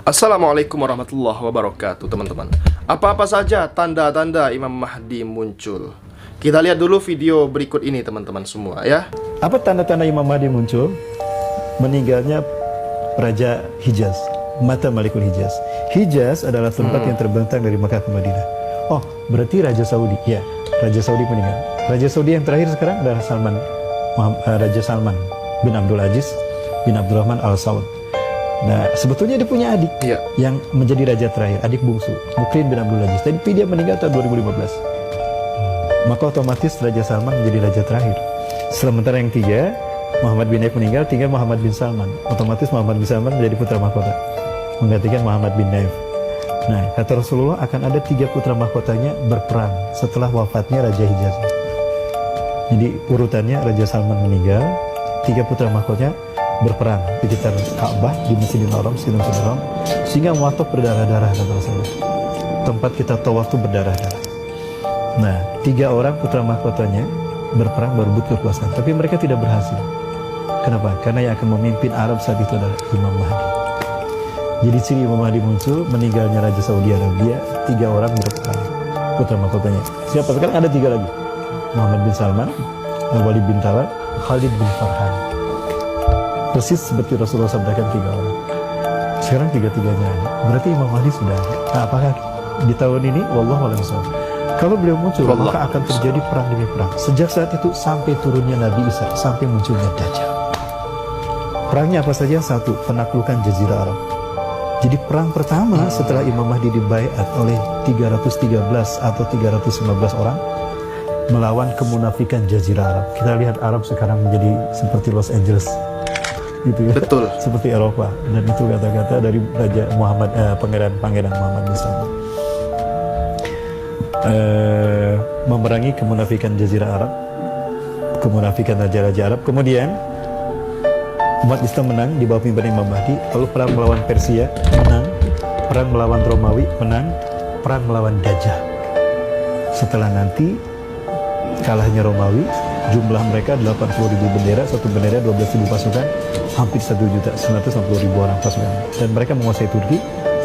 Assalamualaikum warahmatullahi wabarakatuh, teman-teman. Apa-apa saja tanda-tanda Imam Mahdi muncul? Kita lihat dulu video berikut ini, teman-teman semua ya. Apa tanda-tanda Imam Mahdi muncul? Meninggalnya Raja Hijaz, Mata Malikul Hijaz. Hijaz adalah tempat yang terbentang dari Mekah ke Madinah. Oh, berarti Raja Saudi. Ya, Raja Saudi meninggal. Raja Saudi yang terakhir sekarang adalah Raja Salman bin Abdul Aziz bin Abdurrahman Al Saud. Nah, sebetulnya dia punya adik yang menjadi raja terakhir, adik bungsu, Mukrin bin Abdul Aziz. Tapi dia meninggal tahun 2015. Maka otomatis Raja Salman menjadi raja terakhir. Sementara yang tiga, Muhammad bin Naif meninggal, tinggal Muhammad bin Salman. Otomatis Muhammad bin Salman menjadi putra mahkota, menggantikan Muhammad bin Naif. Nah, kata Rasulullah akan ada 3 putra mahkotanya berperang setelah wafatnya Raja Hijaz. Jadi urutannya Raja Salman meninggal, 3 putra mahkotanya berperang di sekitar Ka'bah, di Masjidil Haram, sehingga watok berdarah-darah, kata Rasulullah. Tempat kita tawaf itu berdarah-darah. Nah, 3 orang putra mahkotanya berperang berebut kekuasaan, tapi mereka tidak berhasil. Kenapa? Karena yang akan memimpin Arab saat itu adalah Imam Mahdi. Jadi ciri Imam Mahdi muncul meninggalnya Raja Saudi Arabia, 3 orang berperang putra mahkotanya. Siapa? Sekarang ada 3 lagi. Muhammad bin Salman, Walid bin Talal, Khalid bin Farhan. Persis seperti Rasulullah sabdakan 3 orang. Sekarang 3-3-nya ada. Berarti Imam Mahdi sudah ada. Nah, apakah di tahun ini? Wallahu a'lam bishawab. Kalau beliau muncul, maka akan terjadi perang demi perang. Sejak saat itu sampai turunnya Nabi Isa, sampai munculnya Dajjal. Perangnya apa saja? 1. Penaklukan Jazirah Arab. Jadi perang pertama setelah Imam Mahdi dibaiat oleh 313 atau 315 orang melawan kemunafikan Jazirah Arab. Kita lihat Arab sekarang menjadi seperti Los Angeles, gitu ya. Betul. Seperti Eropa. Dan itu kata-kata dari Raja Muhammad, Pangeran Muhammad bin Salman. Memerangi kemunafikan Jazirah Arab, kemunafikan raja-raja Arab. Kemudian umat Islam menang di bawah pimpinan Imam Mahdi. Lalu perang melawan Persia menang, perang melawan Romawi menang, perang melawan Dajjal. Setelah nanti kalahnya Romawi, jumlah mereka 80.000 bendera, satu bendera 12.000 pasukan, hampir 1.950.000 orang pasukan. Dan mereka menguasai Turki.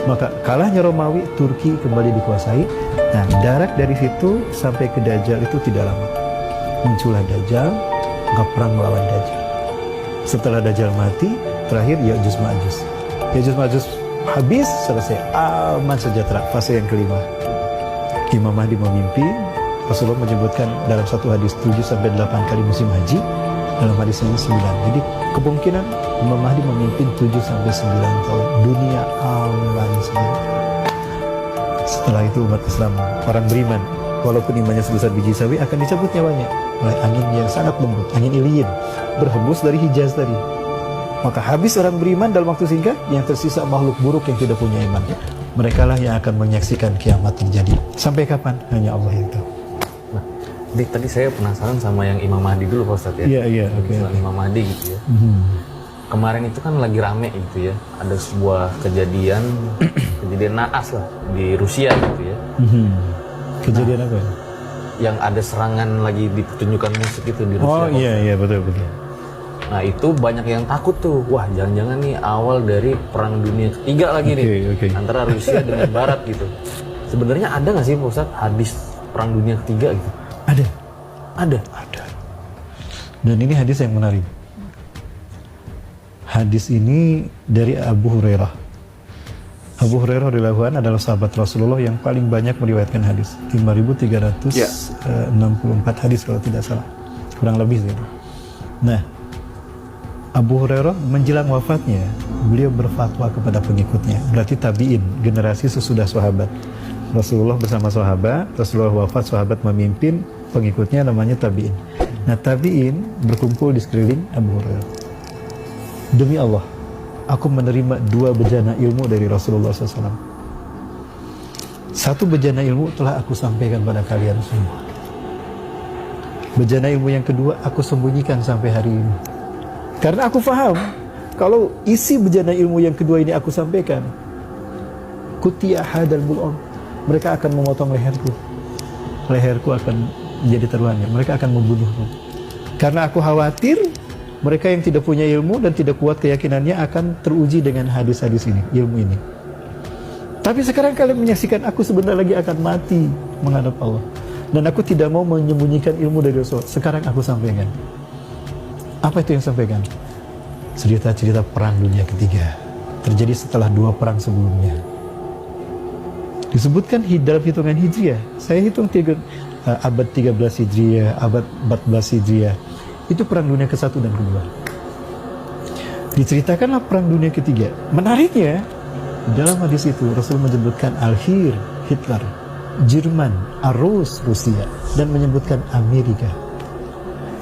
Maka kalahnya Romawi, Turki kembali dikuasai. Nah, jarak dari situ sampai ke Dajjal itu tidak lama. Muncullah Dajjal, maka perang melawan Dajjal. Setelah Dajjal mati, terakhir Ya'juj Ma'juj. Ya'juj Ma'juj habis, selesai, aman sejahtera. Fase yang kelima, Imam Mahdi memimpin. Rasulullah menyebutkan dalam satu hadis 7-8 kali musim haji, dalam hadis yang 9. Jadi kemungkinan Imam Mahdi memimpin 7-9 tahun. Dunia aman semua. Setelah itu umat Islam, orang beriman, walaupun imannya sebesar biji sawi, akan dicabut nyawanya oleh angin yang sangat lembut, angin Iliyin, berhembus dari Hijaz tadi. Maka habis orang beriman dalam waktu singkat, yang tersisa makhluk buruk yang tidak punya iman. Mereka lah yang akan menyaksikan kiamat terjadi. Sampai kapan? Hanya Allah yang tahu. Dik, tadi saya penasaran sama yang Imam Mahdi dulu Pak Ustadz ya. Iya, oke. Imam Mahdi gitu ya. Kemarin itu kan lagi rame gitu ya. Ada sebuah kejadian naas lah di Rusia gitu ya. Kejadian apa ya? Yang ada serangan lagi di pertunjukan musik itu di Rusia. Oh iya, betul. Nah itu banyak yang takut tuh. Wah, jangan-jangan nih awal dari perang dunia ketiga lagi nih. Antara Rusia dengan Barat gitu. Sebenarnya ada nggak sih Pak Ustadz hadis perang dunia ketiga gitu? Ada. Dan ini hadis yang menarik. Hadis ini dari Abu Hurairah. Abu Hurairah radhiyallahu anhu adalah sahabat Rasulullah yang paling banyak meriwayatkan hadis. 5.364 hadis kalau tidak salah. Kurang lebih segitu. Nah, Abu Hurairah menjelang wafatnya, beliau berfatwa kepada pengikutnya. Berarti tabi'in, generasi sesudah sahabat. Rasulullah bersama sahabat, Rasulullah wafat, sahabat memimpin, pengikutnya namanya tabi'in. Nah, tabi'in berkumpul di sekeliling Abu Hurairah. Demi Allah, aku menerima 2 bejana ilmu dari Rasulullah SAW. 1 bejana ilmu telah aku sampaikan pada kalian semua. Bejana ilmu yang kedua aku sembunyikan sampai hari ini. Karena aku faham, kalau isi bejana ilmu yang kedua ini aku sampaikan, kutiya hadal bul'am, mereka akan memotong leherku. Leherku akan menjadi taruhannya. Mereka akan membunuhku. Karena aku khawatir mereka yang tidak punya ilmu dan tidak kuat keyakinannya akan teruji dengan hadis-hadis ini, ilmu ini. Tapi sekarang kalian menyaksikan aku sebentar lagi akan mati menghadap Allah. Dan aku tidak mau menyembunyikan ilmu dari Rasul. Sekarang aku sampaikan. Apa itu yang sampaikan? Cerita-cerita perang dunia ketiga. Terjadi setelah 2 perang sebelumnya. Disebutkan dalam hitungan Hijriah. Saya hitung abad 13 Hijriah, abad 14 Hijriah. Itu perang dunia ke-1 dan ke-2. Diceritakanlah perang dunia ketiga. Menariknya, dalam hadis itu Rasul menyebutkan Al-Hir, Hitler, Jerman, Arus, Rusia, dan menyebutkan Amerika.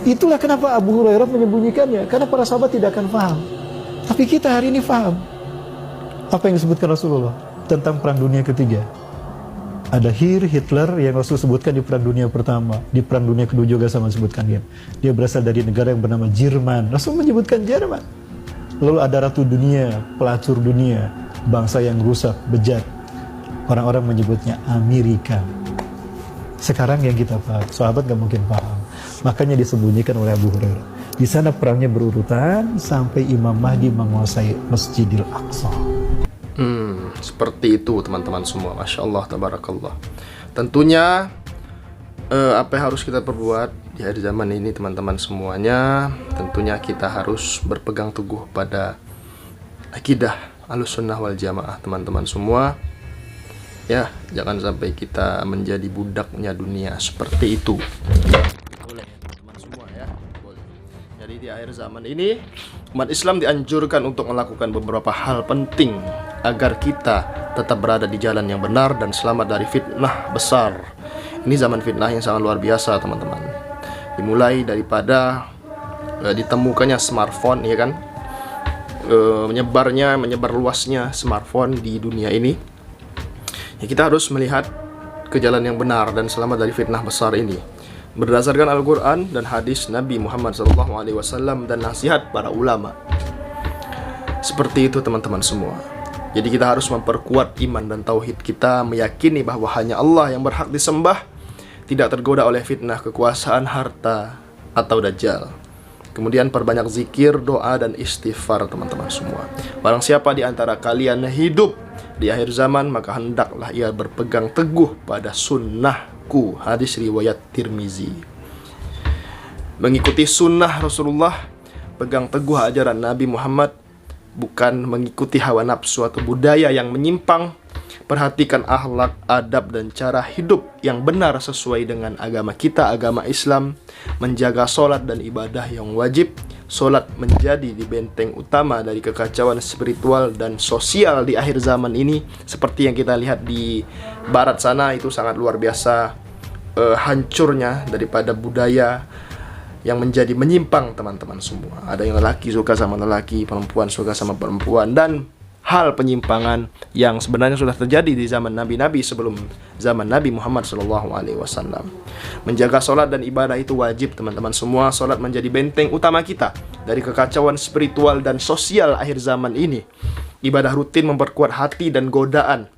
Itulah kenapa Abu Hurairah menyembunyikannya, karena para sahabat tidak akan paham. Tapi kita hari ini paham. Apa yang disebutkan Rasulullah tentang perang dunia ketiga? Ada Hitler yang Rasul sebutkan di perang dunia pertama, di perang dunia kedua juga sama disebutkan dia. Dia berasal dari negara yang bernama Jerman. Rasul menyebutkan Jerman. Lalu ada ratu dunia, pelacur dunia, bangsa yang rusak, bejat. Orang-orang menyebutnya Amerika. Sekarang yang kita paham, sahabat gak mungkin paham. Makanya disembunyikan oleh Abu Hurairah. Di sana perangnya berurutan sampai Imam Mahdi menguasai Masjidil Aqsa. Seperti itu teman-teman semua. Masya Allah, tabarakallah. Tentunya apa yang harus kita perbuat di akhir zaman ini teman-teman semuanya, tentunya kita harus berpegang teguh pada akidah Ahlussunnah wal Jamaah teman-teman semua. Ya, jangan sampai kita menjadi budaknya dunia seperti itu. Boleh teman-teman semua ya, boleh. Jadi di akhir zaman ini umat Islam dianjurkan untuk melakukan beberapa hal penting agar kita tetap berada di jalan yang benar dan selamat dari fitnah besar. Ini zaman fitnah yang sangat luar biasa teman-teman. Dimulai daripada ditemukannya smartphone, ya kan, menyebar luasnya smartphone di dunia ini. Ya, kita harus melihat ke jalan yang benar dan selamat dari fitnah besar ini berdasarkan Al-Quran dan hadis Nabi Muhammad SAW dan nasihat para ulama. Seperti itu teman-teman semua. Jadi kita harus memperkuat iman dan tauhid kita, meyakini bahwa hanya Allah yang berhak disembah, tidak tergoda oleh fitnah kekuasaan, harta, atau dajjal. Kemudian perbanyak zikir, doa, dan istighfar teman-teman semua. Barang siapa di antara kalian hidup di akhir zaman, maka hendaklah ia berpegang teguh pada sunnahku. Hadis riwayat Tirmizi. Mengikuti sunnah Rasulullah, pegang teguh ajaran Nabi Muhammad, bukan mengikuti hawa nafsu atau budaya yang menyimpang. Perhatikan akhlak, adab, dan cara hidup yang benar sesuai dengan agama kita, agama Islam. Menjaga sholat dan ibadah yang wajib. Sholat menjadi di benteng utama dari kekacauan spiritual dan sosial di akhir zaman ini. Seperti yang kita lihat di barat sana, itu sangat luar biasa hancurnya daripada budaya yang menjadi menyimpang teman-teman semua. Ada yang lelaki suka sama lelaki, perempuan suka sama perempuan, dan hal penyimpangan yang sebenarnya sudah terjadi di zaman nabi-nabi sebelum zaman Nabi Muhammad SAW. Menjaga sholat dan ibadah itu wajib teman-teman semua. Sholat menjadi benteng utama kita dari kekacauan spiritual dan sosial akhir zaman ini. Ibadah rutin memperkuat hati dan godaan.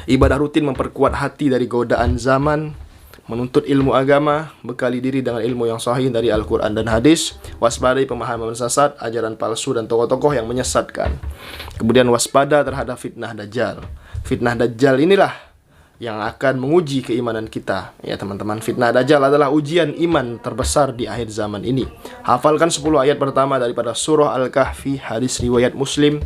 Ibadah rutin memperkuat hati dari godaan zaman. Menuntut ilmu agama, bekali diri dengan ilmu yang sahih dari Al-Quran dan hadis. Waspadai pemahaman sesat, ajaran palsu, dan tokoh-tokoh yang menyesatkan. Kemudian waspada terhadap fitnah dajjal. Fitnah dajjal inilah yang akan menguji keimanan kita. Ya teman-teman, fitnah dajjal adalah ujian iman terbesar di akhir zaman ini. Hafalkan 10 ayat pertama daripada surah Al-Kahfi, hadis riwayat Muslim.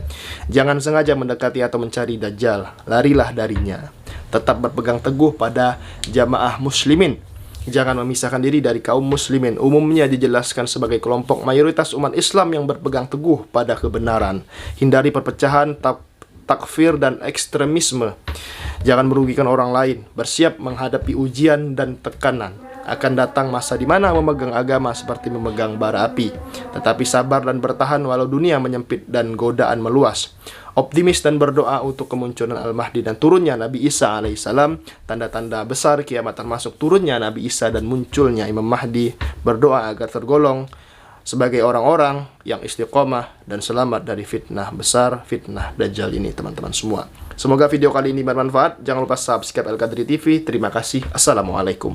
Jangan sengaja mendekati atau mencari dajjal, larilah darinya. Tetap berpegang teguh pada jamaah muslimin. Jangan memisahkan diri dari kaum muslimin. Umumnya dijelaskan sebagai kelompok mayoritas umat Islam yang berpegang teguh pada kebenaran. Hindari perpecahan, takfir, dan ekstremisme. Jangan merugikan orang lain. Bersiap menghadapi ujian dan tekanan. Akan datang masa di mana memegang agama seperti memegang bara api. Tetapi sabar dan bertahan walau dunia menyempit dan godaan meluas. Optimis dan berdoa untuk kemunculan Al-Mahdi dan turunnya Nabi Isa alaihissalam. Tanda-tanda besar kiamat termasuk turunnya Nabi Isa dan munculnya Imam Mahdi. Berdoa agar tergolong sebagai orang-orang yang istiqomah dan selamat dari fitnah besar, fitnah dajjal ini teman-teman semua. Semoga video kali ini bermanfaat. Jangan lupa subscribe Al-Qadri TV. Terima kasih. Assalamualaikum.